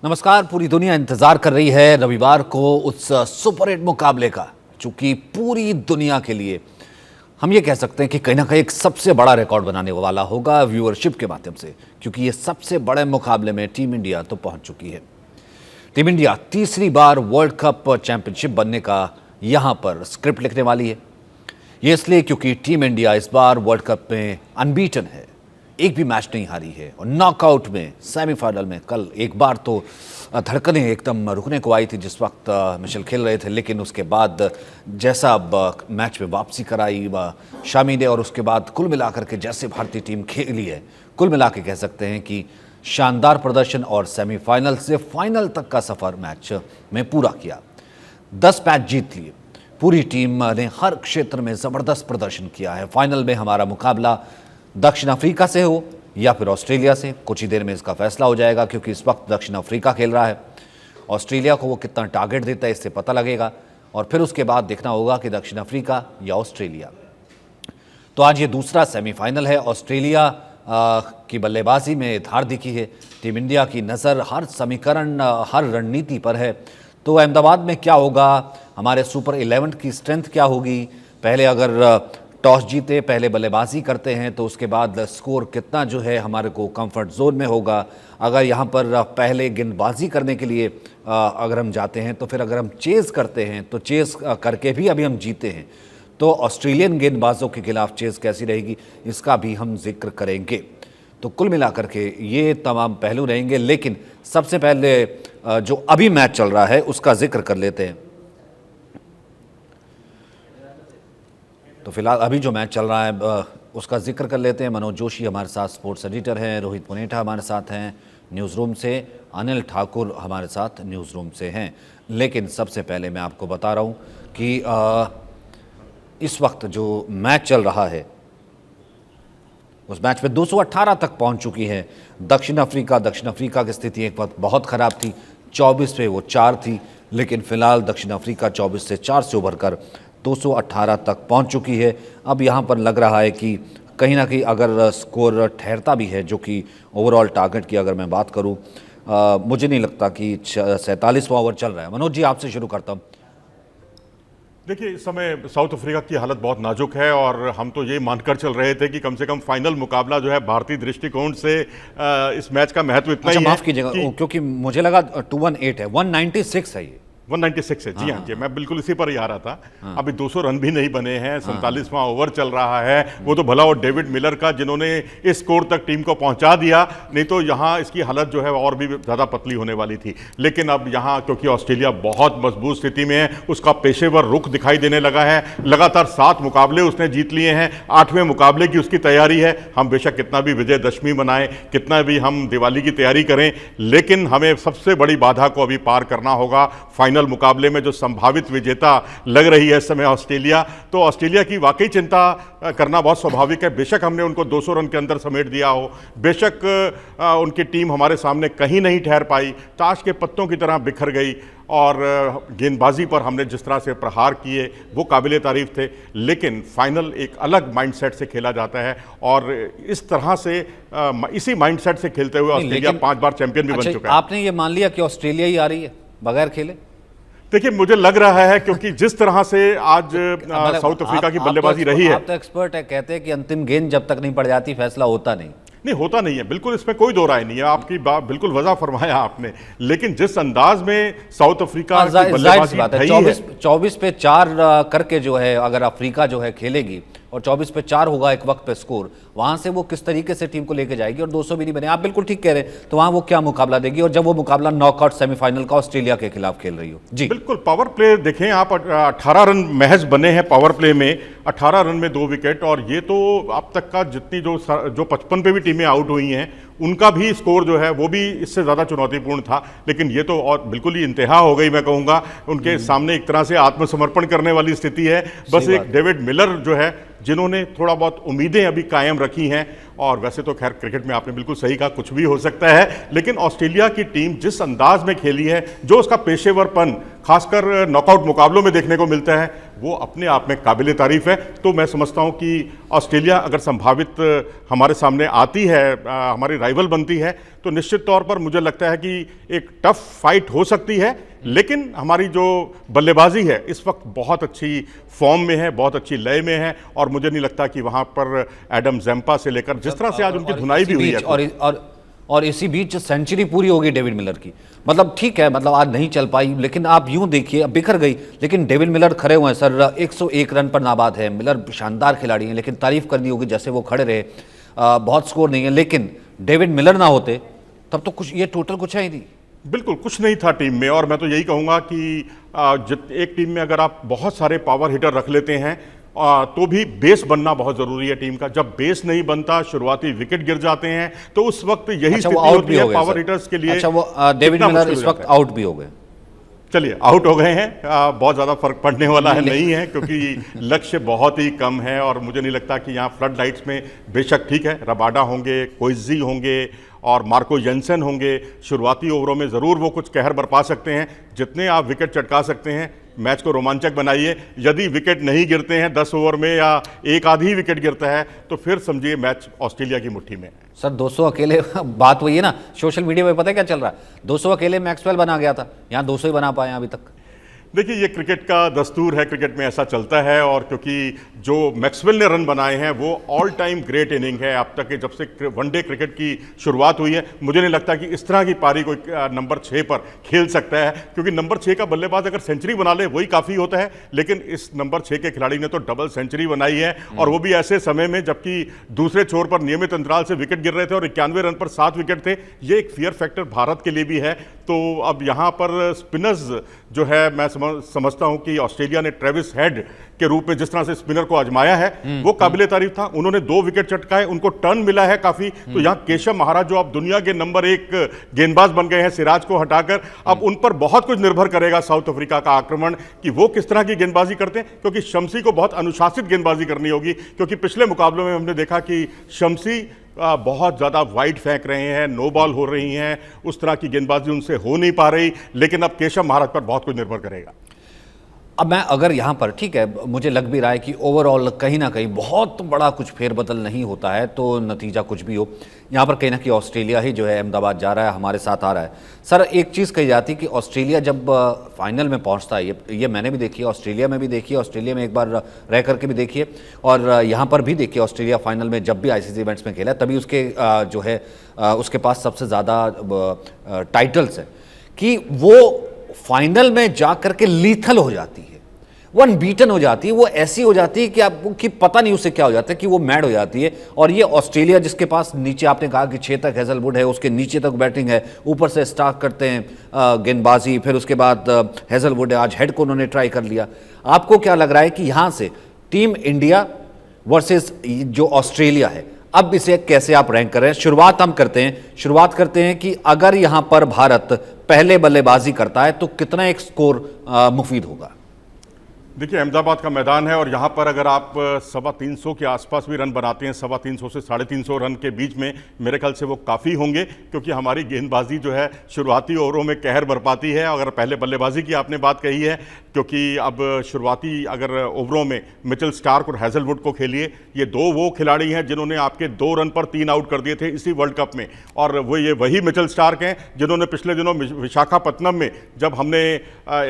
नमस्कार। पूरी दुनिया इंतजार कर रही है रविवार को उस सुपर हिट मुकाबले का, चूंकि पूरी दुनिया के लिए हम ये कह सकते हैं कि कहीं ना कहीं एक सबसे बड़ा रिकॉर्ड बनाने वाला होगा व्यूअरशिप के माध्यम से, क्योंकि ये सबसे बड़े मुकाबले में टीम इंडिया तो पहुंच चुकी है। टीम इंडिया तीसरी बार वर्ल्ड कप चैंपियनशिप बनने का यहां पर स्क्रिप्ट लिखने वाली है। ये इसलिए क्योंकि टीम इंडिया इस बार वर्ल्ड कप में अनबीटन है, एक भी मैच नहीं हारी है और नॉकआउट में सेमीफाइनल में कल एक बार तो धड़कनें एकदम रुकने को आई थी जिस वक्त मिशेल खेल रहे थे, लेकिन उसके बाद जैसा अब मैच में वापसी कराई शामी ने और उसके बाद कुल मिलाकर के जैसे भारतीय टीम खेली है, कुल मिला के कह सकते हैं कि शानदार प्रदर्शन और सेमीफाइनल से फाइनल तक का सफर मैच में पूरा किया। 10 मैच जीत लिए, पूरी टीम ने हर क्षेत्र में जबरदस्त प्रदर्शन किया है। फाइनल में हमारा मुकाबला दक्षिण अफ्रीका से हो या फिर ऑस्ट्रेलिया से, कुछ ही देर में इसका फैसला हो जाएगा, क्योंकि इस वक्त दक्षिण अफ्रीका खेल रहा है। ऑस्ट्रेलिया को वो कितना टारगेट देता है इससे पता लगेगा और फिर उसके बाद देखना होगा कि दक्षिण अफ्रीका या ऑस्ट्रेलिया। तो आज ये दूसरा सेमीफाइनल है। ऑस्ट्रेलिया की बल्लेबाजी में धार दिखी है। टीम इंडिया की नज़र हर समीकरण, हर रणनीति पर है। तो अहमदाबाद में क्या होगा, हमारे सुपर 11 की स्ट्रेंथ क्या होगी, पहले अगर टॉस जीते पहले बल्लेबाजी करते हैं तो उसके बाद स्कोर कितना जो है हमारे को कंफर्ट जोन में होगा। अगर यहाँ पर पहले गेंदबाजी करने के लिए अगर हम जाते हैं तो फिर अगर हम चेज़ करते हैं तो चेज़ करके भी अभी हम जीते हैं, तो ऑस्ट्रेलियन गेंदबाजों के खिलाफ चेज़ कैसी रहेगी इसका भी हम जिक्र करेंगे। तो कुल मिलाकर के ये तमाम पहलू रहेंगे, लेकिन सबसे पहले जो अभी मैच चल रहा है उसका जिक्र कर लेते हैं। तो फिलहाल अभी जो मैच चल रहा है उसका जिक्र कर लेते हैं। मनोज जोशी हमारे साथ स्पोर्ट्स एडिटर हैं, रोहित पुनेठा हमारे साथ हैं न्यूज़ रूम से, अनिल ठाकुर हमारे साथ न्यूज़ रूम से हैं। लेकिन सबसे पहले मैं आपको बता रहा हूं कि इस वक्त जो मैच चल रहा है उस मैच में 218 तक पहुंच चुकी है दक्षिण अफ्रीका की स्थिति एक वक्त बहुत ख़राब थी, 24 पे वो 4 थी, लेकिन फिलहाल दक्षिण अफ्रीका 24 से 4 से उभर कर 218 तक पहुंच चुकी है। अब यहाँ पर लग रहा है कि कहीं ना कहीं अगर स्कोर ठहरता भी है, जो कि ओवरऑल टारगेट की अगर मैं बात करूँ, मुझे नहीं लगता कि 47वां ओवर चल रहा है। मनोज जी आपसे शुरू करता हूँ। देखिए, इस समय साउथ अफ्रीका की हालत बहुत नाजुक है और हम तो ये मानकर चल रहे थे कि कम से कम फाइनल मुकाबला जो है भारतीय दृष्टिकोण से इस मैच का महत्व इतना ही है। माफ कीजिएगा क्योंकि मुझे लगा 218 है, 196 है ये। 196 है जी। हाँ जी, मैं बिल्कुल इसी पर ही आ रहा था। अभी 200 रन भी नहीं बने हैं, 47वां ओवर चल रहा है। वो तो भला और डेविड मिलर का जिन्होंने इस स्कोर तक टीम को पहुंचा दिया, नहीं तो यहाँ इसकी हालत जो है और भी ज़्यादा पतली होने वाली थी। लेकिन अब यहाँ क्योंकि ऑस्ट्रेलिया बहुत मजबूत स्थिति में है, उसका पेशेवर रुख दिखाई देने लगा है। लगातार 7 मुकाबले उसने जीत लिए हैं, 8वें मुकाबले की उसकी तैयारी है। हम बेशक कितना भी विजयदशमी मनाएं, कितना भी हम दिवाली की तैयारी करें, लेकिन हमें सबसे बड़ी बाधा को अभी पार करना होगा। फाइनल मुकाबले में जो संभावित विजेता लग रही है इस समय ऑस्ट्रेलिया, तो ऑस्ट्रेलिया की वाकई चिंता करना बहुत स्वाभाविक है। बेशक हमने उनको 200 रन के अंदर समेट दिया हो, बेशक उनकी टीम हमारे सामने कहीं नहीं ठहर पाई, ताश के पत्तों की तरह बिखर गई और गेंदबाजी पर हमने जिस तरह से प्रहार किए वो काबिले तारीफ थे। लेकिन फाइनल एक अलग माइंडसेट से खेला जाता है और इस तरह से इसी माइंडसेट से खेलते हुए ऑस्ट्रेलिया 5 बार चैंपियन भी बन चुका है। आपने ये मान लिया कि ऑस्ट्रेलिया ही आ रही है बगैर खेले? देखिए, मुझे लग रहा है क्योंकि जिस तरह से आज साउथ अफ्रीका की बल्लेबाजी रही है। आप तो एक्सपर्ट है, कहते हैं कि अंतिम गेंद जब तक नहीं पड़ जाती फैसला होता नहीं होता नहीं है, बिल्कुल इसमें कोई दो राय नहीं है। आपकी बात बिल्कुल वजह फरमाया आपने। लेकिन जिस अंदाज में साउथ अफ्रीका की बल्लेबाजी रही है, 24 पे 4 करके जो है अगर अफ्रीका जो है खेलेगी और 24 पे 4 होगा एक वक्त पे स्कोर, वहां से वो किस तरीके से टीम को लेके जाएगी और 200 भी नहीं बने। आप बिल्कुल ठीक कह रहे हैं। तो वहां वो क्या मुकाबला देगी, और जब वो मुकाबला नॉकआउट सेमीफाइनल का ऑस्ट्रेलिया के खिलाफ खेल रही हो। जी बिल्कुल। पावर प्ले देखें आप, 18 रन महज बने हैं पावर प्ले में, 18 रन में 2 विकेट। और ये तो अब तक का जितनी जो 55 पे भी टीमें आउट हुई हैं उनका भी स्कोर जो है वो भी इससे ज़्यादा चुनौतीपूर्ण था। लेकिन ये तो और बिल्कुल ही इंतहा हो गई, मैं कहूँगा। उनके सामने एक तरह से आत्मसमर्पण करने वाली स्थिति है। बस एक डेविड मिलर जो है जिन्होंने थोड़ा बहुत उम्मीदें अभी कायम रखी हैं। और वैसे तो खैर क्रिकेट में आपने बिल्कुल सही कहा, कुछ भी हो सकता है। लेकिन ऑस्ट्रेलिया की टीम जिस अंदाज में खेली है, जो उसका पेशेवरपन खासकर नॉकआउट मुकाबलों में देखने को मिलता है, वो अपने आप में काबिल तारीफ है। तो मैं समझता हूँ कि ऑस्ट्रेलिया अगर संभावित हमारे सामने आती है, हमारी राइवल बनती है, तो निश्चित तौर पर मुझे लगता है कि एक टफ फाइट हो सकती है। लेकिन हमारी जो बल्लेबाजी है इस वक्त बहुत अच्छी फॉर्म में है, बहुत अच्छी लय में है, और मुझे नहीं लगता कि वहाँ पर एडम जैम्पा से लेकर जिस तरह से आज उनकी धुनाई भी हुई है, और इसी बीच सेंचुरी पूरी होगी डेविड मिलर की। मतलब ठीक है, मतलब आज नहीं चल पाई, लेकिन आप यूं देखिए, अब बिखर गई, लेकिन डेविड मिलर खड़े हुए हैं सर, 101 रन पर नाबाद है। मिलर शानदार खिलाड़ी हैं, लेकिन तारीफ करनी होगी जैसे वो खड़े रहे। बहुत स्कोर नहीं है, लेकिन डेविड मिलर ना होते तब तो कुछ ये टोटल कुछ है ही नहीं। बिल्कुल कुछ नहीं था टीम में। और मैं तो यही कहूँगा कि एक टीम में अगर आप बहुत सारे पावर हिटर रख लेते हैं तो भी बेस बनना बहुत जरूरी है टीम का। जब बेस नहीं बनता, शुरुआती विकेट गिर जाते हैं, तो उस वक्त यही स्थिति होती है पावर हिटर्स के लिए। अच्छा, वो डेविड मिलर इस वक्त आउट भी हो गए। चलिए, आउट हो गए हैं, बहुत ज़्यादा फर्क पड़ने वाला है नहीं है, क्योंकि लक्ष्य बहुत ही कम है। और मुझे नहीं लगता कि यहाँ फ्लड लाइट्स में, बेशक ठीक है, रबाडा होंगे, कोइजी होंगे और मार्को जेनसन होंगे, शुरुआती ओवरों में ज़रूर वो कुछ कहर बरपा सकते हैं। जितने आप विकेट चटका सकते हैं, मैच को रोमांचक बनाइए। यदि विकेट नहीं गिरते हैं 10 ओवर में या एक आधी विकेट गिरता है, तो फिर समझिए मैच ऑस्ट्रेलिया की मुट्ठी में है। सर 200 अकेले बात वही है ना, सोशल मीडिया पे पता है क्या चल रहा है, 200 अकेले मैक्सवेल बना गया था, यहाँ 200 ही बना पाए अभी तक। देखिए, ये क्रिकेट का दस्तूर है, क्रिकेट में ऐसा चलता है। और क्योंकि जो मैक्सवेल ने रन बनाए हैं वो ऑल टाइम ग्रेट इनिंग है अब तक के, जब से वनडे क्रिकेट की शुरुआत हुई है। मुझे नहीं लगता कि इस तरह की पारी कोई नंबर 6 पर खेल सकता है, क्योंकि नंबर 6 का बल्लेबाज अगर सेंचुरी बना ले वही काफ़ी होता है। लेकिन इस नंबर 6 के खिलाड़ी ने तो डबल सेंचुरी बनाई है, और वो भी ऐसे समय में जबकि दूसरे छोर पर नियमित अंतराल से विकेट गिर रहे थे और 91 रन पर 7 विकेट थे। ये एक फियर फैक्टर भारत के लिए भी है। तो अब यहाँ पर स्पिनर्स जो है, मैं समझता हूं कि ऑस्ट्रेलिया ने ट्रेविस हेड के रूप में जिस तरह से स्पिनर को आजमाया है वो काबिले तारीफ था। उन्होंने 2 विकेट चटकाए, उनको टर्न मिला है काफी। तो यहाँ केशव महाराज जो अब दुनिया के नंबर 1 गेंदबाज बन गए हैं सिराज को हटाकर, अब उन पर बहुत कुछ निर्भर करेगा साउथ अफ्रीका का आक्रमण कि वो किस तरह की गेंदबाजी करते हैं। क्योंकि शम्सी को बहुत अनुशासित गेंदबाजी करनी होगी, क्योंकि पिछले मुकाबलों में हमने देखा कि शम्सी बहुत ज़्यादा वाइड फेंक रहे हैं, नो बॉल हो रही हैं, उस तरह की गेंदबाजी उनसे हो नहीं पा रही। लेकिन अब केशव महाराज पर बहुत कुछ निर्भर करेगा। अब मैं अगर यहाँ पर, ठीक है, मुझे लग भी रहा है कि ओवरऑल कहीं ना कहीं बहुत बड़ा कुछ फेरबदल नहीं होता है, तो नतीजा कुछ भी हो, यहाँ पर कहीं ना कहीं ऑस्ट्रेलिया ही जो है अहमदाबाद जा रहा है, हमारे साथ आ रहा है। सर एक चीज़ कही जाती है कि ऑस्ट्रेलिया जब फाइनल में पहुँचता है, ये मैंने भी देखी है, ऑस्ट्रेलिया में भी देखी है, ऑस्ट्रेलिया में एक बार रह करके भी देखिए, और यहाँ पर भी देखिए, ऑस्ट्रेलिया फाइनल में जब भी आईसीसी इवेंट्स में खेला तभी उसके जो है उसके पास सबसे ज़्यादा टाइटल्स हैं कि वो फाइनल में जा करके लीथल हो जाती है, वो अनबीटन हो जाती है, वो ऐसी हो जाती है कि आपको कि पता नहीं उससे क्या हो जाता है कि वो मैड हो जाती है। और ये ऑस्ट्रेलिया जिसके पास नीचे आपने कहा कि 6 तक हेजलवुड है, उसके नीचे तक बैटिंग है, ऊपर से स्टार्ट करते हैं गेंदबाजी, फिर उसके बाद हेजलवुड है, आज हेड को उन्होंने ट्राई कर लिया। आपको क्या लग रहा है कि यहाँ से टीम इंडिया वर्सेस जो ऑस्ट्रेलिया है, अब इसे कैसे आप रैंक कर रहे हैं? शुरुआत करते हैं कि अगर यहां पर भारत पहले बल्लेबाजी करता है तो कितना एक स्कोर मुफीद होगा? देखिए, अहमदाबाद का मैदान है और यहाँ पर अगर आप 325 के आसपास भी रन बनाते हैं, 325 से 350 रन के बीच में, मेरे ख्याल से वो काफ़ी होंगे। क्योंकि हमारी गेंदबाजी जो है शुरुआती ओवरों में कहर बरपाती है। अगर पहले बल्लेबाजी की आपने बात कही है, क्योंकि अब शुरुआती अगर ओवरों में मिचेल स्टार्क और हेजलवुड को खेलिए, ये 2 वो खिलाड़ी हैं जिन्होंने आपके 2 रन पर 3 आउट कर दिए थे इसी वर्ल्ड कप में। और वो ये वही मिचेल स्टार्क हैं जिन्होंने पिछले दिनों विशाखापत्तनम में, जब हमने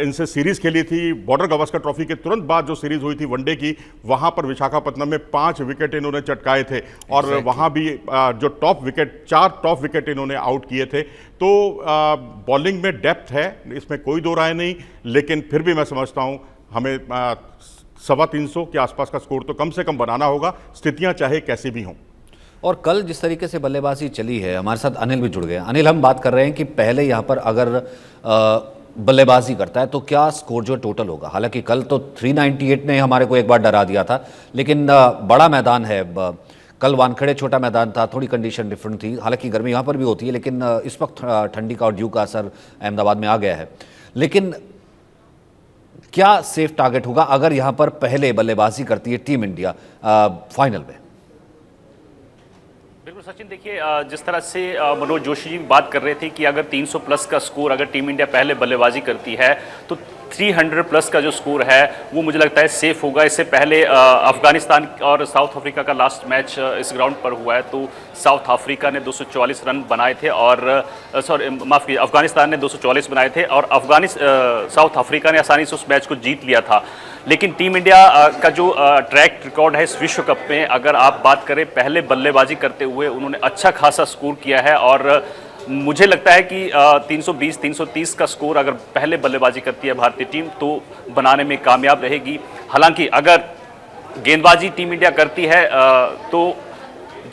इनसे सीरीज़ खेली थी बॉर्डर गावस्कर ट्रॉफी तुरंत बाद जो सीरीज हुई थी वनडे की, वहां पर विशाखापत्तनम में 5 विकेट इन्होंने चटकाए थे। और वहां भी जो टॉप विकेट, 4 टॉप विकेट इन्होंने आउट किए थे। तो बॉलिंग में डेप्थ है, इसमें कोई दो राय नहीं। लेकिन फिर भी मैं समझता हूं हमें 325 के आसपास का स्कोर तो कम से कम बनाना होगा, स्थितियां चाहे कैसी भी हों। और कल जिस तरीके से बल्लेबाजी चली है, हमारे साथ अनिल भी जुड़ गए। अनिल, हम बात कर रहे हैं कि पहले यहाँ पर अगर बल्लेबाजी करता है तो क्या स्कोर जो टोटल होगा। हालांकि कल तो 398 ने हमारे को एक बार डरा दिया था, लेकिन बड़ा मैदान है, कल वानखेड़े छोटा मैदान था, थोड़ी कंडीशन डिफरेंट थी। हालांकि गर्मी यहाँ पर भी होती है, लेकिन इस वक्त ठंडी का और ड्यू का असर अहमदाबाद में आ गया है। लेकिन क्या सेफ टारगेट होगा अगर यहाँ पर पहले बल्लेबाजी करती है टीम इंडिया फाइनल में? बिल्कुल सचिन, देखिए जिस तरह से मनोज जोशी जी बात कर रहे थे कि अगर 300 प्लस का स्कोर अगर टीम इंडिया पहले बल्लेबाजी करती है तो 300 प्लस का जो स्कोर है वो मुझे लगता है सेफ होगा। इससे पहले अफगानिस्तान और साउथ अफ्रीका का लास्ट मैच इस ग्राउंड पर हुआ है, तो साउथ अफ्रीका ने 244 रन बनाए थे और माफ़ कीजिए, अफगानिस्तान ने 244 बनाए थे और साउथ अफ्रीका ने आसानी से उस मैच को जीत लिया था। लेकिन टीम इंडिया का जो ट्रैक रिकॉर्ड है इस विश्व कप में, अगर आप बात करें पहले बल्लेबाजी करते हुए उन्होंने अच्छा खासा स्कोर किया है और मुझे लगता है कि 320-330 का स्कोर अगर पहले बल्लेबाजी करती है भारतीय टीम तो बनाने में कामयाब रहेगी। हालांकि अगर गेंदबाजी टीम इंडिया करती है तो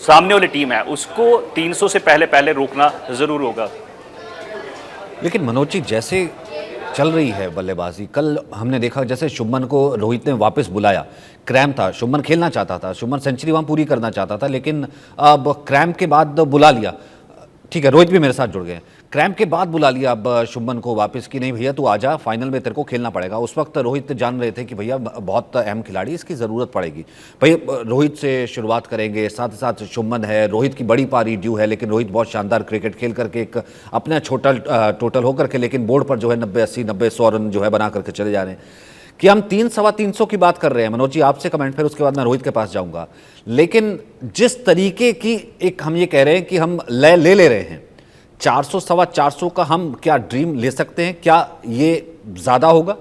सामने वाली टीम है उसको 300 से पहले रोकना ज़रूर होगा। लेकिन मनोज जी, जैसे चल रही है बल्लेबाजी, कल हमने देखा जैसे शुभमन को रोहित ने वापस बुलाया, क्रैम्प था, शुभमन खेलना चाहता था, शुभमन सेंचुरी वहाँ पूरी करना चाहता था, लेकिन अब क्रैम्प के बाद बुला लिया। ठीक है, रोहित भी मेरे साथ जुड़ गए, क्रैम्प के बाद बुला लिया अब शुभमन को वापस कि नहीं भैया तू आजा, फाइनल में तेरे को खेलना पड़ेगा। उस वक्त रोहित जान रहे थे कि भैया बहुत अहम खिलाड़ी, इसकी ज़रूरत पड़ेगी, भैया रोहित से शुरुआत करेंगे, साथ ही साथ शुभमन है, रोहित की बड़ी पारी ड्यू है, लेकिन रोहित बहुत शानदार क्रिकेट खेल करके एक अपना छोटा टोटल होकर के, लेकिन बोर्ड पर जो है 90-80, 90-100 रन जो है बना करके चले जा रहे हैं कि हम 300-325 की बात कर रहे हैं। मनोज जी आपसे कमेंट, फिर उसके बाद मैं रोहित के पास जाऊँगा। लेकिन जिस तरीके की एक हम ये कह रहे हैं कि हम ले रहे हैं 400-425 का, हम क्या ड्रीम ले सकते हैं? क्या ये ज़्यादा होगा?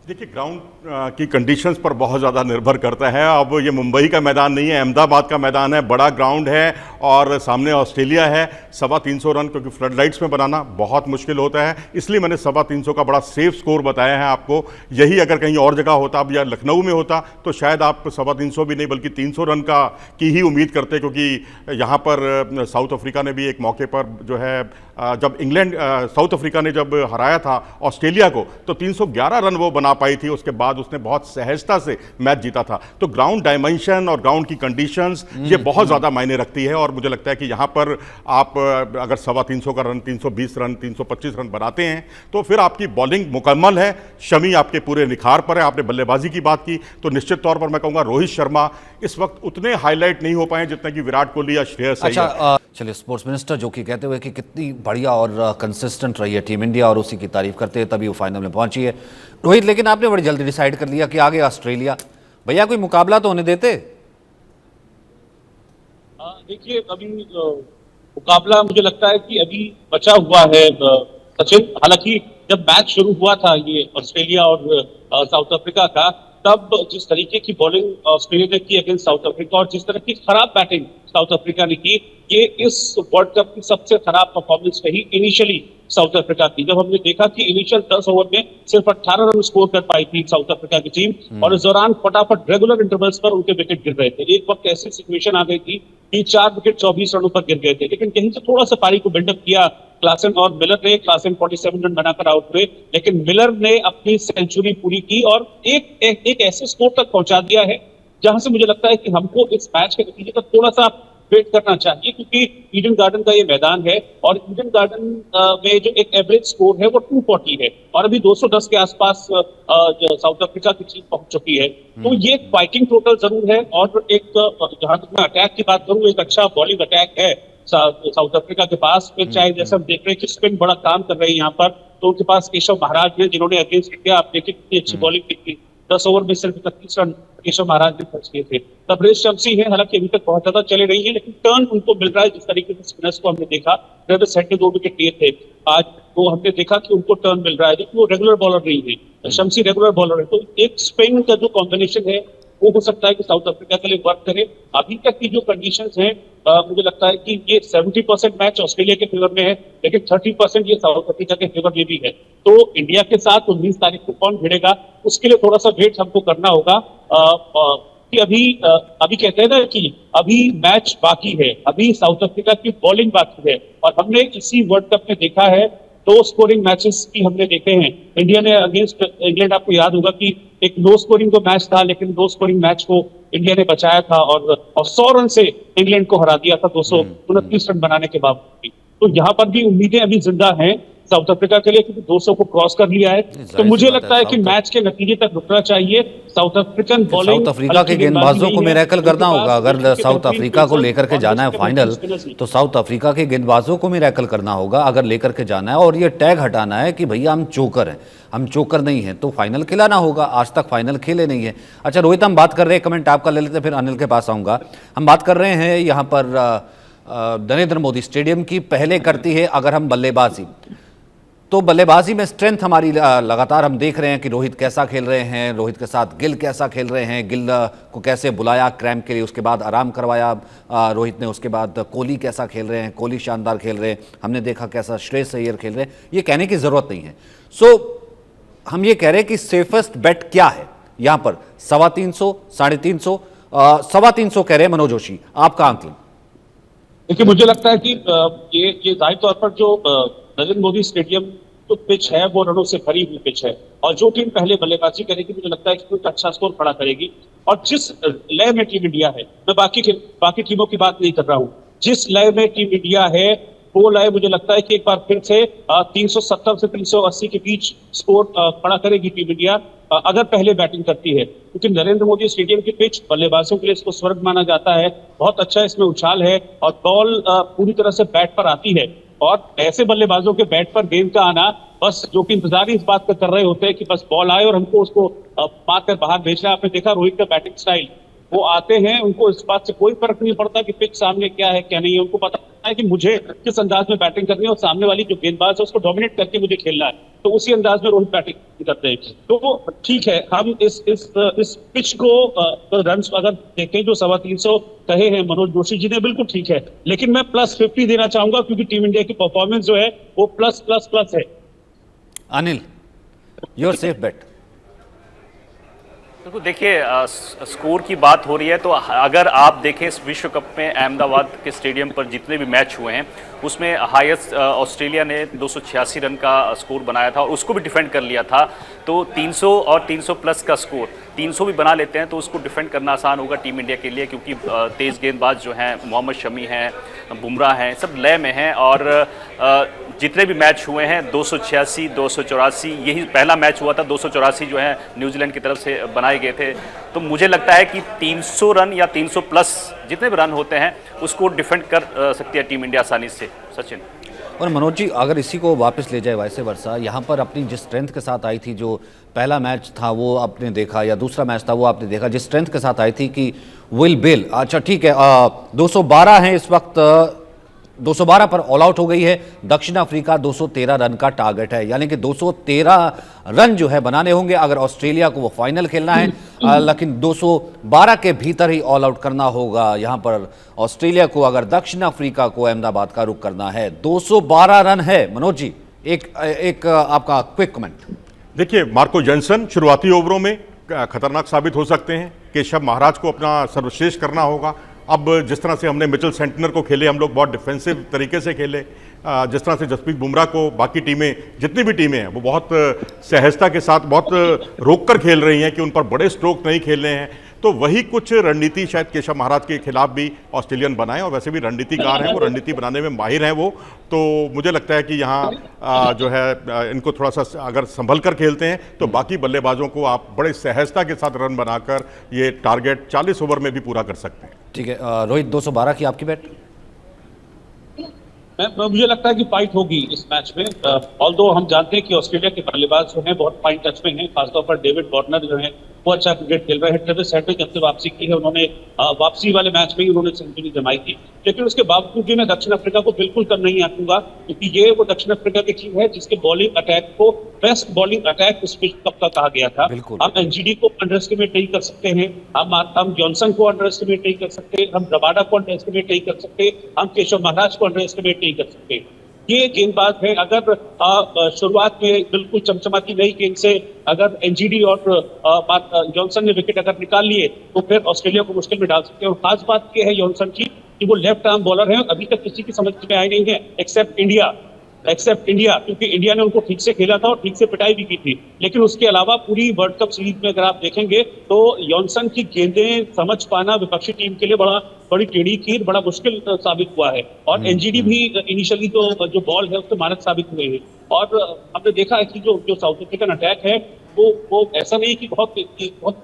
देखिए, ग्राउंड की कंडीशंस पर बहुत ज़्यादा निर्भर करता है। अब ये मुंबई का मैदान नहीं है, अहमदाबाद का मैदान है, बड़ा ग्राउंड है और सामने ऑस्ट्रेलिया है। 325 रन क्योंकि फ्लड लाइट्स में बनाना बहुत मुश्किल होता है, इसलिए मैंने 325 का बड़ा सेफ स्कोर बताया है आपको। यही अगर कहीं और जगह होता, अब या लखनऊ में होता, तो शायद आप 325 भी नहीं बल्कि 300 रन की ही उम्मीद करते, क्योंकि यहाँ पर साउथ अफ्रीका ने भी एक मौके पर जो है जब साउथ अफ्रीका ने जब हराया था ऑस्ट्रेलिया को तो 311 रन वो बना पाई थी, उसके बाद उसने बहुत सहजता से मैच जीता था। तो ग्राउंड डायमेंशन और ग्राउंड की कंडीशंस ये बहुत ज़्यादा मायने रखती है और मुझे लगता है कि यहाँ पर आप अगर 325 का रन, 320 रन, 325 रन बनाते हैं तो फिर आपकी बॉलिंग मुकम्मल है, शमी आपके पूरे निखार पर है। आपने बल्लेबाजी की बात की तो निश्चित तौर पर मैं कहूँगा रोहित शर्मा इस वक्त उतने हाईलाइट नहीं हो पाए जितने कि विराट कोहली या श्रेयस अय्यर। अच्छा, चलिए, स्पोर्ट्स मिनिस्टर जो कि कहते हुए कि कितनी बढ़िया और कंसिस्टेंट रही है टीम इंडिया और उसी की तारीफ करते हैं, तभी वो फाइनल में पहुंची है। रोहित, लेकिन आपने बड़ी जल्दी डिसाइड कर लिया कि आगे ऑस्ट्रेलिया, भैया कोई मुकाबला तो होने देते? देखिए, अभी मुकाबला मुझे लगता है कि अभी बचा हुआ है सचिन। हालांकि जब मैच शुरू हुआ था ये ऑस्ट्रेलिया और साउथ अफ्रीका का, तब जिस तरीके की बॉलिंग ऑस्ट्रेलिया ने की अगेंस्ट साउथ अफ्रीका और जिस तरह की खराब बैटिंग साउथ अफ्रीका ने की, ये इस वर्ल्ड कप की सबसे खराब परफॉर्मेंस रही इनिशियली साउथ अफ्रीका की। जब हमने देखा कि इनिशियल 10 ओवर में सिर्फ 18 रन स्कोर कर पाई थी साउथ अफ्रीका की टीम और इस दौरान फटाफट रेगुलर इंटरवल्स पर उनके विकेट गिर रहे थे। एक वक्त ऐसी सिचुएशन आ गई थी कि 4 विकेट 24 रनों पर गिर गए थे, लेकिन कहीं से थोड़ा सा पारी को बिल्डअप किया क्लासन और मिलर ने। क्लासन 47 रन बनाकर आउट हुए, लेकिन मिलर ने अपनी सेंचुरी पूरी की और एक ऐसे स्कोर तक पहुंचा दिया है जहां से मुझे लगता है कि हमको इस मैच के नतीजे का थोड़ा सा वेट करना चाहिए, क्योंकि ईडन गार्डन का ये मैदान है और ईडन गार्डन में जो एक एवरेज स्कोर है वो 240 है और अभी 210 के आसपास साउथ अफ्रीका की टीम पहुंच चुकी है। तो ये एक फाइटिंग टोटल जरूर है और एक जहां तक मैं अटैक की बात करूं, एक अच्छा बॉलिंग अटैक है साउथ अफ्रीका के पास। फिर चाहे जैसे हम देख रहे हैं कि स्पिन बड़ा काम कर रही है यहाँ पर, तो उनके पास केशव महाराज है जिन्होंने अगेंस्ट इंडिया आप देखिए कितनी अच्छी बॉलिंग की थी। 10 ओवर में सिर्फ 31 रन केशव महाराज ने खर्च किए थे। तबरेज शमसी है, हालांकि अभी तक बहुत ज्यादा चले रही है, लेकिन टर्न उनको मिल रहा है। जिस तरीके से स्पिनर्स को हमने देखा, ट्रेविस हेड ने 2 विकेट लिए थे आज, तो हमने देखा कि उनको टर्न मिल रहा है, लेकिन वो रेगुलर बॉलर नहीं है। शमसी रेगुलर बॉलर है, तो एक स्पिन का जो कॉम्बिनेशन है वो हो सकता है कि साउथ अफ्रीका के लिए वर्क करे। अभी तक की जो कंडीशंस हैं, मुझे लगता है कि ये 70% मैच ऑस्ट्रेलिया के फेवर में है, लेकिन 30% ये साउथ अफ्रीका के फेवर में भी है। तो इंडिया के साथ 19 तारीख को कौन भिड़ेगा, उसके लिए थोड़ा सा वेट हमको करना होगा। कि अभी कहते हैं ना कि अभी मैच बाकी है, अभी साउथ अफ्रीका की बॉलिंग बाकी है और हमने इसी वर्ल्ड कप में देखा है 2 स्कोरिंग मैचेस की हमने देखे हैं। इंडिया ने अगेंस्ट इंग्लैंड, आपको याद होगा कि एक लो स्कोरिंग को मैच था, लेकिन 2 स्कोरिंग मैच को इंडिया ने बचाया था और 100 रन से इंग्लैंड को हरा दिया था 229 रन बनाने के बावजूद भी। तो यहाँ पर भी उम्मीदें अभी जिंदा हैं साउथ अफ्रीका के लिए, क्योंकि 200 को क्रॉस कर लिया है। तो मुझे लगता है कि मैच के नतीजे तक रुकना चाहिए। South African bowling, south Africa के गेंदबाजों को मिरेकल करना होगा। अगर साउथ अफ्रीका को लेकर के जाना है फाइनल, तो साउथ अफ्रीका के गेंदबाजों को मिरेकल करना होगा अगर लेकर के जाना है, और ये टैग हटाना है कि भैया हम चोकर हैं, हम चोकर नहीं हैं, तो फाइनल खिलाना होगा। आज तक फाइनल खेले नहीं है। अच्छा रोहित, हम बात कर रहे हैं, कमेंट आपका ले लेते हैं, फिर अनिल के पास आऊँगा। हम बात कर रहे हैं यहाँ पर नरेंद्र मोदी स्टेडियम की। पहले करती है अगर हम बल्लेबाजी, तो बल्लेबाजी में स्ट्रेंथ हमारी लगातार हम देख रहे हैं कि रोहित कैसा खेल रहे हैं, रोहित के साथ गिल कैसा खेल रहे हैं, गिल को कैसे बुलाया क्रैम्प के लिए, उसके बाद आराम करवाया रोहित ने, उसके बाद कोहली कैसा खेल रहे हैं, कोहली शानदार खेल रहे हैं, हमने देखा कैसा श्रेयस अय्यर खेल रहे हैं। ये कहने की ज़रूरत नहीं है। सो हम ये कह रहे हैं कि सेफेस्ट बेट क्या है यहाँ पर? 350, 350, 350 कह रहे हैं मनोज जोशी, आपका आंकलन? देखिए, मुझे लगता है कि ये जाहिर तौर पर जो नरेंद्र मोदी स्टेडियम जो पिच है वो रनों से भरी हुई पिच है, और जो टीम पहले बल्लेबाजी करेगी मुझे लगता है कि कुछ अच्छा स्कोर खड़ा करेगी। और जिस लय में टीम इंडिया है, मैं बाकी टीमों की बात नहीं कर रहा हूँ, जिस लय में टीम इंडिया है वो लय मुझे लगता है कि एक बार फिर से 370 से 380 के बीच स्कोर खड़ा करेगी टीम इंडिया, अगर पहले बैटिंग करती है। क्योंकि नरेंद्र मोदी स्टेडियम की पिच बल्लेबाजों के लिए इसको स्वर्ग माना जाता है। बहुत अच्छा इसमें उछाल है और बॉल पूरी तरह से बैट पर आती है, और ऐसे बल्लेबाजों के बैट पर गेंद का आना, बस जो कि इंतजार ही इस बात का कर रहे होते हैं कि बस बॉल आए और हमको उसको मार कर बाहर भेजना है। आपने देखा रोहित का बैटिंग स्टाइल, वो आते हैं, उनको इस बात से कोई फर्क नहीं पड़ता कि पिच सामने क्या है क्या नहीं है, उनको पता है कि मुझे किस अंदाज में बैटिंग करनी है और सामने वाली जो गेंदबाज है उसको डोमिनेट करके मुझे खेलना है, तो उसी अंदाज में रोहित बैटिंग करते हैं। तो ठीक है, हम इस पिच को रन अगर देखें जो 350 कहे हैं मनोज जोशी जी ने, बिल्कुल ठीक है, लेकिन मैं +50 देना चाहूंगा, क्योंकि टीम इंडिया की परफॉर्मेंस जो है वो प्लस है। Anil, your safe bet? बिल्कुल, देखिए स्कोर की बात हो रही है तो अगर आप देखें इस विश्व कप में अहमदाबाद के स्टेडियम पर जितने भी मैच हुए हैं उसमें हाईएस्ट ऑस्ट्रेलिया ने 286 रन का स्कोर बनाया था और उसको भी डिफेंड कर लिया था। तो 300 और 300 प्लस का स्कोर 300 भी बना लेते हैं तो उसको डिफेंड करना आसान होगा टीम इंडिया के लिए, क्योंकि तेज़ गेंदबाज जो हैं मोहम्मद शमी हैं, बुमराह हैं, सब लय में हैं। और जितने भी मैच हुए हैं 286, 284, यही पहला मैच हुआ था 284 जो है न्यूजीलैंड की तरफ से बनाए गए थे। तो मुझे लगता है कि 300 रन या 300 प्लस जितने भी रन होते हैं उसको डिफेंड कर सकती है टीम इंडिया आसानी से। सचिन और मनोज जी, अगर इसी को वापस ले जाए वैसे वर्षा, यहाँ पर अपनी जिस स्ट्रेंथ के साथ आई थी, जो पहला मैच था वो आपने देखा या दूसरा मैच था वो आपने देखा, जिस स्ट्रेंथ के साथ आई थी कि विल बेल, अच्छा ठीक है, 212 हैं इस वक्त, 212 पर ऑल आउट हो गई है। दक्षिण अफ्रीका 213 रन का टारगेट है, यानी कि 213 रन जो है बनाने होंगे अगर ऑस्ट्रेलिया को वो फाइनल खेलना है, लेकिन 212 के भीतर ही ऑल आउट करना होगा यहाँ पर ऑस्ट्रेलिया को, अगर दक्षिण अफ्रीका को अहमदाबाद का रुख करना है। 212 रन है। मनोज जी, एक आपका क्विक कमेंट। देखिए, मार्को जॉनसन शुरुआती ओवरों में खतरनाक साबित हो सकते हैं। केशव महाराज को अपना सर्वश्रेष्ठ करना होगा। अब जिस तरह से हमने मिचेल सेंटनर को खेले, हम लोग बहुत डिफेंसिव तरीके से खेले, जिस तरह से जसप्रीत बुमराह को बाकी टीमें, जितनी भी टीमें हैं वो बहुत सहजता के साथ बहुत रोक कर खेल रही हैं कि उन पर बड़े स्ट्रोक नहीं खेलने हैं। तो वही कुछ रणनीति शायद केशव महाराज के खिलाफ भी ऑस्ट्रेलियन बनाए, और वैसे भी रणनीतिकार हैं वो, रणनीति बनाने में माहिर हैं वो। तो मुझे लगता है कि यहाँ जो है इनको थोड़ा सा अगर संभल कर खेलते हैं तो बाकी बल्लेबाजों को आप बड़े सहजता के साथ रन बनाकर ये टारगेट 40 ओवर में भी पूरा कर सकते हैं। ठीक है रोहित, 212 की आपकी बैट? मुझे लगता है कि फाइट होगी इस मैच में, ऑल्दो हम जानते हैं कि ऑस्ट्रेलिया के बल्लेबाज जो हैं बहुत फाइन टच में हैं, खासतौर पर डेविड वार्नर जो हैं वो अच्छा क्रिकेट खेल रहे हैं। ट्रेविस हेड ने जब से वापसी की है, उन्होंने वापसी वाले मैच में ही उन्होंने सेंचुरी जमाई थी, लेकिन उसके बावजूद भी मैं दक्षिण अफ्रीका को बिल्कुल कम नहीं आंकूंगा, क्योंकि ये वो दक्षिण अफ्रीका की टीम है जिसके बॉलिंग अटैक को बेस्ट बॉलिंग अटैक उस विश्व कप का कहा गया था। हम एनजीडी को अंडर एस्टिमेट नहीं कर सकते हैं, हम जॉनसन को अंडर एस्टिमेट नहीं कर सकते, हम रबाडा को अंडर एस्टिमेट नहीं कर सकते, हम केशव महाराज को अंडर एस्टिमेट नहीं कर सकते। ये गेंदबाज है, अगर शुरुआत में बिल्कुल चमचमाती नई गेंद से अगर एनजीडी और जॉनसन ने विकेट अगर निकाल लिए तो फिर ऑस्ट्रेलिया को मुश्किल में डाल सकते हैं। और खास बात यह है जॉनसन की कि वो लेफ्ट आर्म बॉलर है, अभी तक किसी की समझ में आई नहीं है एक्सेप्ट इंडिया, क्योंकि इंडिया ने उनको ठीक से खेला था और ठीक से पिटाई भी की थी। लेकिन उसके अलावा पूरी वर्ल्ड कप सीरीज में अगर आप देखेंगे तो जॉनसन की गेंदें समझ पाना विपक्षी टीम के लिए बड़ा बड़ी टेढ़ी कीर, बड़ा मुश्किल साबित हुआ है। और एनजीडी भी इनिशियली जो बॉल है उससे मारक साबित हुए हैं। और हमने देखा है कि जो साउथ अफ्रीकन अटैक है वो ऐसा नहीं कि बहुत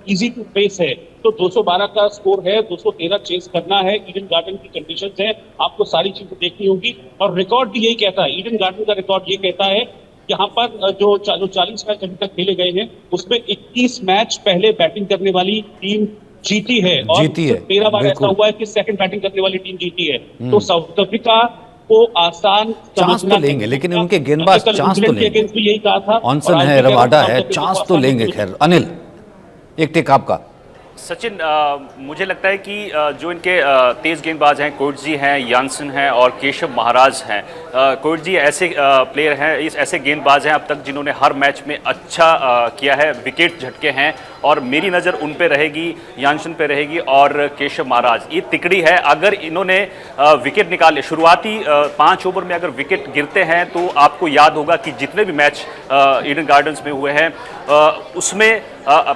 इजी टू फेस है। तो 212 का स्कोर है, 213 चेस करना है, ईडन गार्डन की कंडीशंस हैं, आपको सारी चीजें देखनी होगी। और रिकॉर्ड भी यही कहता है, ईडन गार्डन का रिकॉर्ड ये कहता है, यहाँ पर जो 40 मैच अभी तक खेले गए हैं उसमें 21 मैच पहले बैटिंग करने वाली टीम जीती है, और 13 बार ऐसा हुआ है कि सेकंड बैटिंग करने वाली टीम जीती है। तो साउथ अफ्रीका को आसान चांस तो लेंगे, लेकिन उनके गेंदबाज चांस तो लेंगे। यही कहा था, ऑनसन है, रबाडा है, चांस तो लेंगे। खैर अनिल, एक टेक आपका। सचिन, मुझे लगता है कि जो इनके तेज गेंदबाज हैं, कोटजी हैं, यानसन हैं और केशव महाराज हैं। कोटजी ऐसे प्लेयर हैं, ऐसे गेंदबाज हैं अब तक जिन्होंने हर मैच में अच्छा किया है, विकेट झटके हैं, और मेरी नज़र उन पे रहेगी, यानसन पे रहेगी और केशव महाराज। ये तिकड़ी है, अगर इन्होंने विकेट निकाले, शुरुआती 5 ओवर में अगर विकेट गिरते हैं तो आपको याद होगा कि जितने भी मैच ईडन गार्डन्स में हुए हैं उसमें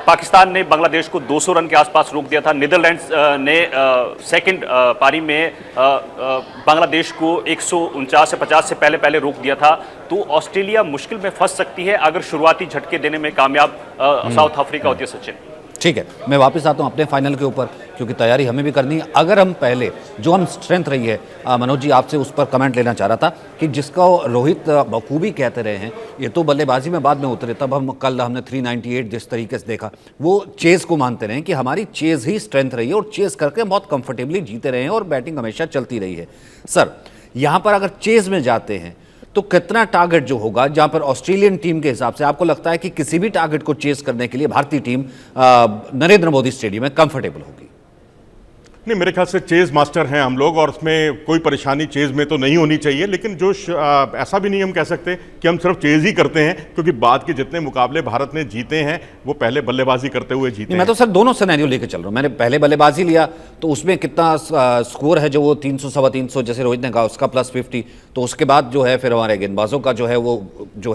पाकिस्तान ने बांग्लादेश को 200 रन के आसपास रोक दिया था। नीदरलैंड्स ने सेकंड पारी में बांग्लादेश को 149 से 50 से पहले रोक दिया था। तो ऑस्ट्रेलिया मुश्किल में फंस सकती है अगर शुरुआती झटके देने में कामयाब साउथ अफ्रीका होती है। सचिन, ठीक है, मैं वापस आता हूं अपने फाइनल के ऊपर, क्योंकि तैयारी हमें भी करनी है। अगर हम पहले जो हम स्ट्रेंथ रही है, मनोज जी आपसे उस पर कमेंट लेना चाह रहा था कि जिसका रोहित बखूबी कहते रहे हैं, ये तो बल्लेबाजी में बाद में उतरे, तब हमने 398 जिस तरीके से देखा, वो चेज़ को मानते रहे कि हमारी चेज़ ही स्ट्रेंथ रही है और चेज़ करके बहुत कंफर्टेबली जीते रहे हैं और बैटिंग हमेशा चलती रही है। सर, यहाँ पर अगर चेज़ में जाते हैं तो कितना टारगेट जो होगा, जहां पर ऑस्ट्रेलियन टीम के हिसाब से आपको लगता है कि किसी भी टारगेट को चेस करने के लिए भारतीय टीम नरेंद्र मोदी स्टेडियम में कंफर्टेबल होगी? नहीं, मेरे ख्याल से चेज मास्टर हैं हम लोग, और उसमें कोई परेशानी चेज में तो नहीं होनी चाहिए। लेकिन जो ऐसा भी नहीं हम कह सकते कि हम सिर्फ चेज ही करते हैं, क्योंकि बाद के जितने मुकाबले भारत ने जीते हैं वो पहले बल्लेबाजी करते हुए जीते हैं। मैं तो सर दोनों सिनेरियो लेकर चल रहा हूं। मैंने पहले बल्लेबाजी लिया तो उसमें कितना स्कोर है, जो वो 300 सवा 300 जैसे रोहित ने कहा उसका +50, तो उसके बाद जो है फिर हमारे गेंदबाजों का जो है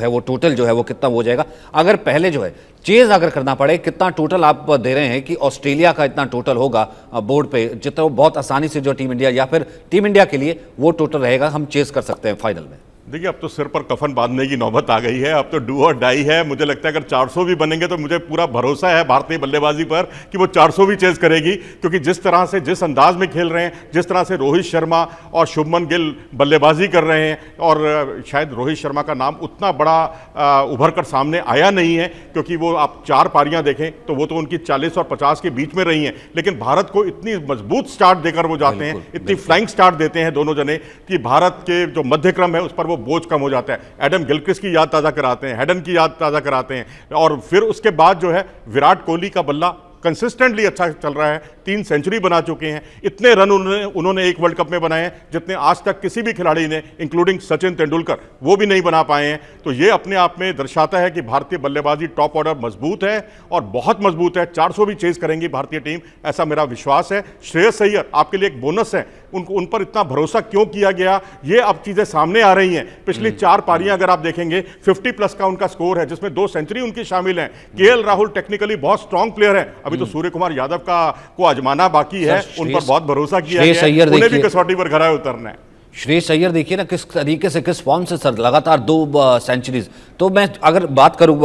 वो टोटल जो है वो कितना हो जाएगा। अगर पहले जो है चेज अगर करना पड़े, कितना टोटल आप दे रहे हैं कि ऑस्ट्रेलिया का इतना टोटल होगा बोर्ड पे, जितना बहुत आसानी से जो टीम इंडिया या फिर टीम इंडिया के लिए वो टोटल रहेगा, हम चेज कर सकते हैं फाइनल में? देखिए, अब तो सिर पर कफन बांधने की नौबत आ गई है। अब तो डू और डाई है। मुझे लगता है अगर 400 भी बनेंगे तो मुझे पूरा भरोसा है भारतीय बल्लेबाजी पर कि वो 400 भी चेज करेगी, क्योंकि जिस तरह से, जिस अंदाज में खेल रहे हैं, जिस तरह से रोहित शर्मा और शुभमन गिल बल्लेबाजी कर रहे हैं, और शायद रोहित शर्मा का नाम उतना बड़ा उभर कर सामने आया नहीं है, क्योंकि वो आप 4 पारियां देखें तो वो तो उनकी 40 और 50 के बीच में रही हैं। लेकिन भारत को इतनी मजबूत स्टार्ट देकर वो जाते हैं, इतनी फ्लाइंग स्टार्ट देते हैं दोनों जने, कि भारत के जो मध्यक्रम है उस पर वो बोझ कम हो जाता है। एडम गिलक्रिस्ट की याद ताज़ा कराते हैं, हेडन की याद ताज़ा कराते हैं, और फिर उसके बाद जो है विराट कोहली का बल्ला कंसिस्टेंटली अच्छा चल रहा है। 3 सेंचुरी बना चुके हैं। इतने रन उन्होंने एक वर्ल्ड कप में बनाए हैं जितने आज तक किसी भी खिलाड़ी ने, इंक्लूडिंग सचिन तेंदुलकर, वो भी नहीं बना पाए हैं। तो ये अपने आप में दर्शाता है कि भारतीय बल्लेबाजी टॉप ऑर्डर मजबूत है और बहुत मजबूत है। 400 भी चेज करेंगी भारतीय टीम, ऐसा मेरा विश्वास है। श्रेयस अय्यर आपके लिए एक बोनस है। उन पर इतना भरोसा क्यों किया गया, ये अब चीजें सामने आ रही हैं। पिछली 4 पारियां अगर आप देखेंगे, 50+ का उनका स्कोर है, जिसमें 2 सेंचुरी उनकी शामिल हैं। केएल राहुल टेक्निकली बहुत स्ट्रांग प्लेयर है। अभी तो सूर्य कुमार यादव को आजमाना बाकी है। उन पर बहुत भरोसा किया गया है। उन्हें भी कसौटी पर खरा उतरना है। श्रेयस अय्यर देखिए ना किस तरीके से, किस फॉर्म से सर, लगातार 2 सेंचुरीज। तो मैं अगर बात करूँ,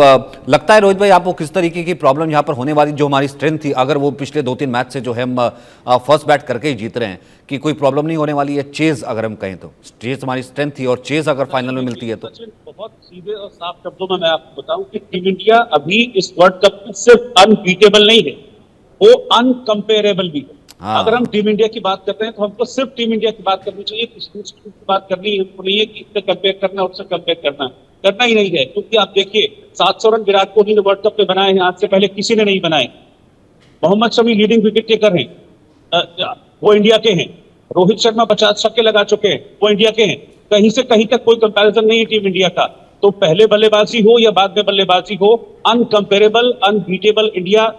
लगता है रोहित भाई आपको किस तरीके की प्रॉब्लम यहाँ पर होने वाली, जो हमारी स्ट्रेंथ थी, अगर वो पिछले 2-3 मैच से जो है हम फर्स्ट बैट करके ही जीत रहे हैं, कि कोई प्रॉब्लम नहीं होने वाली है? चेज अगर हम कहें तो चेज हमारी स्ट्रेंथ थी, और चेज अगर फाइनल में मिलती है तो बहुत सीधे और साफ शब्दों में मैं आपको बताऊं कि टीम इंडिया अभी इस वर्ल्ड कप में सिर्फ अनबीटेबल नहीं है, वो अनकंपेरेबल भी है। अगर हम टीम इंडिया की बात करते हैं तो हमको सिर्फ टीम इंडिया की बात करनी चाहिए, किसी दूसरी की बात करनी नहीं है कि इससे कंपेयर करना, उससे कंपेयर करना ही नहीं है। क्योंकि आप देखिए 700 रन विराट कोहली ने वर्ल्ड कप में बनाए हैं, आज से पहले किसी ने नहीं बनाए। Mohammed Shami leading wicket taker हैं, वो इंडिया के हैं। रोहित शर्मा 50 छक्के लगा चुके हैं, वो इंडिया के हैं। कहीं से कहीं तक कोई कंपैरिजन नहीं है टीम इंडिया का। तो पहले बल्लेबाजी हो या बाद में बल्लेबाजी हो, अनकंपेरेबल, अनबीटेबल इंडिया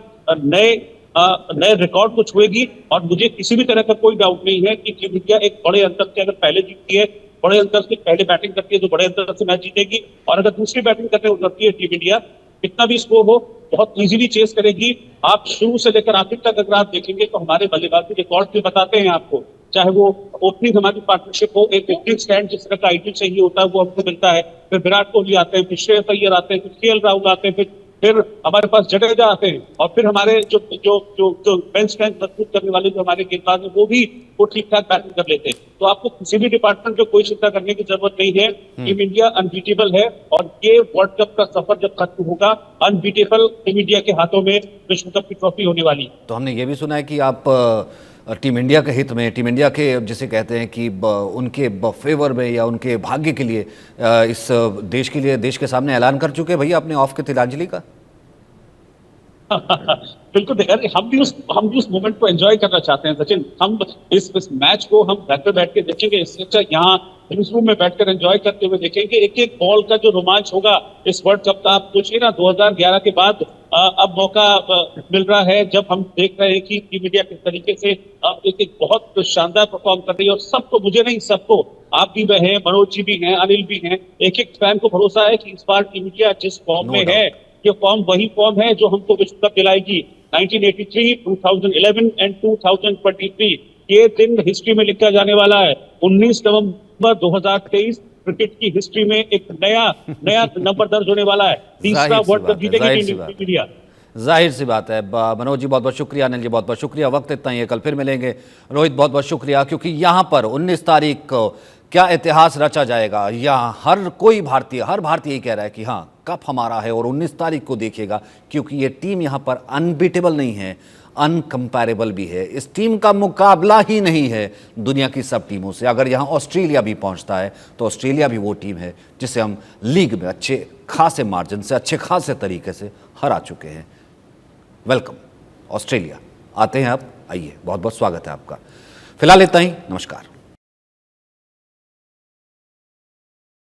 नए रिकॉर्ड को छुएगी। और मुझे किसी भी तरह का कोई डाउट नहीं है कि टीम इंडिया एक बड़े अंतर से अगर पहले जीतती है, बड़े अंतर से पहले बैटिंग करती है तो बड़े अंतर से मैच जीतेगी। और अगर दूसरी बैटिंग करने उतरती है टीम इंडिया, कितना भी स्कोर हो बहुत इजीली चेस करेगी। आप शुरू से लेकर आखिर तक अगर आप देखेंगे तो हमारे बल्लेबाजी रिकॉर्ड भी बताते हैं आपको, चाहे वो ओपनिंग हमारी पार्टनरशिप हो, एक ओपनिंग स्टैंड जिस तरह का आईपीएल चाहिए होता है वो हमको मिलता है, फिर विराट कोहली आते हैं, फिर श्रेयस अय्यर आते हैं, फिर केएल राहुल आते हैं, फिर हमारे पास जडेजा आते हैं, और फिर हमारे जो जो जो जो बेंच स्ट्रेंथ मजबूत करने वाले जो हमारे गेंदबाज हैं वो ठीक ठाक बैटिंग कर लेते हैं। तो आपको किसी भी डिपार्टमेंट में कोई चिंता करने की जरूरत नहीं है। टीम इंडिया अनबीटेबल है, और ये वर्ल्ड कप का सफर जब खत्म होगा अनबीटेबल टीम इंडिया के हाथों में विश्व कप की ट्रॉफी होने वाली। तो हमने ये भी सुना है कि आप टीम इंडिया के हित में, टीम इंडिया के जिसे कहते हैं कि उनके फेवर में या उनके भाग्य के लिए इस देश के लिए, देश के सामने ऐलान कर चुके हैं भैया अपने ऑफ के तिलांजलि का। बिल्कुल देखा, हम भी उस मोमेंट को एंजॉय करना चाहते हैं सचिन। हम इस मैच को हम घर पे बैठ के देखेंगे, इससे अच्छा यहाँ न्यूज रूम में बैठकर एंजॉय करते हुए देखेंगे। एक एक बॉल का जो रोमांच होगा इस वर्ल्ड कप का, आप सोचिए ना 2011 के बाद अब मौका मिल रहा है जब हम देख रहे हैं कि टीम इंडिया किस तरीके से एक बहुत शानदार परफॉर्म कर रही है। और सबको, मुझे नहीं सबको, आप भी हैं, मनोज जी भी हैं, अनिल भी हैं, एक एक फैन को भरोसा है कि इस बार टीम इंडिया जिस फॉर्म में है, ये फॉर्म वही फॉर्म है जो हमको विश्व कप दिलाएगी। 1983, 2011 एंड 2023 ये दिन हिस्ट्री में लिखा जाने वाला है। 19 नवंबर 2023 क्रिकेट की हिस्ट्री में एक नया नंबर दर्ज होने वाला है। तीसरा वर्ल्ड कप जीतेगी टीम इंडिया। जाहिर सी बात है। मनोज जी बहुत बहुत शुक्रिया, अनिल जी बहुत बहुत शुक्रिया। वक्त इतना ही है, कल फिर मिलेंगे। रोहित बहुत बहुत शुक्रिया, क्योंकि यहाँ पर 19 तारीख को क्या इतिहास रचा जाएगा, यहाँ हर भारतीय ही कह रहा है कि हाँ कप हमारा है। और 19 तारीख को देखिएगा, क्योंकि ये टीम यहाँ पर अनबीटेबल नहीं है, अनकंपैरेबल भी है। इस टीम का मुकाबला ही नहीं है दुनिया की सब टीमों से। अगर यहाँ ऑस्ट्रेलिया भी पहुँचता है तो ऑस्ट्रेलिया भी वो टीम है जिसे हम लीग में अच्छे खासे मार्जिन से, अच्छे खासे तरीके से हरा चुके हैं। Welcome Australia. आते हैं आप, आइए, बहुत बहुत स्वागत है आपका। फिलहाल इतना ही, नमस्कार।